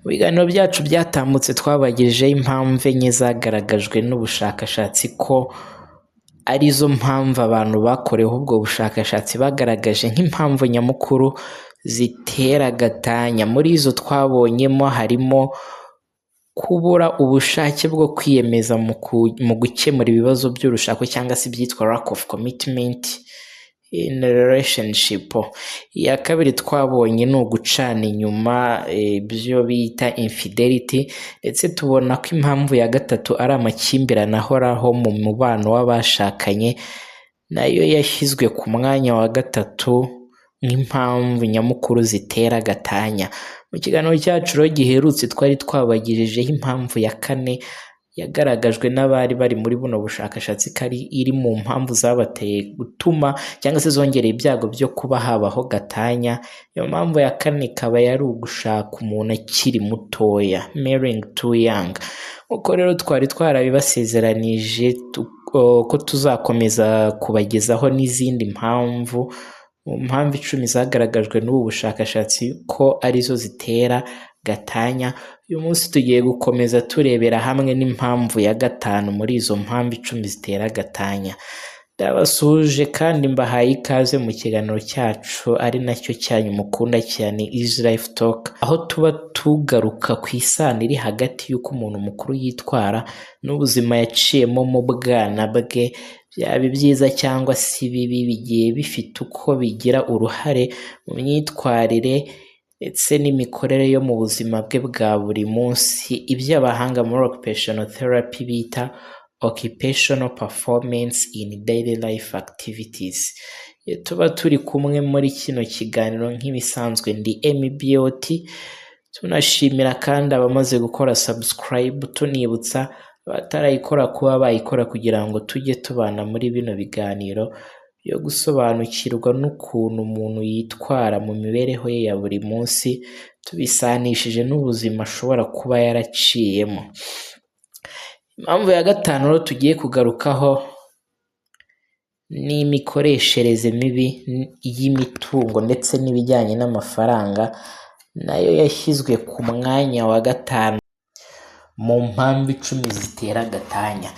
Mu biganiro byacu byatambutse twabagejejeho impamvu enye zagaragajwe n'ubushakashatsi ko arizo mpamvu abantu bakoreweho ubwo bushakashatsi bagaragaje nk'impamvu nyamukuru zitera gatanya. Muri izo twabonyemo harimo kubura ubushake bwo kwiyemeza mu gukemura ibibazo by'urushako cyangwa se ibyitwa lack of commitment in a relationship. Iya kabiri twabonye ni ugucana inyuma, ibyo bita infidelity, ndetse tubona ko impamvu ya gatatu ari amakimbirane ahoraho mu mubano w'abashakanye, nayo yashyizwe ku mwanya wa gatatu nk'impamvu nyamukuru zitera gatanya. Mu kiganiro cyacu rero giherutse twari twabagejejeho impamvu ya kane yagaragajwe n'abari bari muri buno bushakashatsi ko iri mu mpamvu zabateye gutuma cyangwa se zongereye ibyago byo kuba habaho gatanya. Iyo mpamvu ya kane ikaba yari ugushaka umuntu akiri mutoya, marrying too young. Uko rero twari twarabibasezeranije ko tuzakomeza kubagezaho n'izindi mpamvu, mu mpamvu 10 zagaragajwe n'ubu bushakashatsi ko arizo zitera gatanya. Uyu munsi tugiye gukomeza turebera hamwe n'impamvu ya gatanu muri izo mpamvu 10 zitera gatanya. Ndabasuje kandi mbahaye ikaze mu kiganiro cyacu ari nacyo cyanyu mukunda cyane, Easy Life Talk, aho tuba tugaruka ku isano iri hagati y'uko umuntu mukuru yitwara n'ubuzima yaciyemo mu bwana bwe, byaba byiza cyangwa se bibi, bigiye bifite uko bigira uruhare mu myitwarire ndetse n'imikorere yo mu buzima bwe bwa buri munsi, ibyo abahanga muri occupational therapy bita occupational performance in daily life activities. Tuba turi kumwe muri kino kiganiro nk'ibisanzwe ndi MBOT, tunashimira kandi abamaze gukora subscribe, tunibutsa abatarayikora kuba bayikora kugira ngo tujye tubana muri bino biganiro byo gusobanukirwa n'ukuntu umuntu yitwara mu mibereho ye ya buri munsi, tubisanishije n'ubuzima ashobora kuba yaraciyemo. Impamvu ya gatanu rero tugiye kugarukaho ni imikoreshereze mibi y'imitungo ndetse n'ibijyanye n'amafaranga, nayo yashyizwe ku mwanya wa gatanu mu mpamvu 10 zitera gatanya.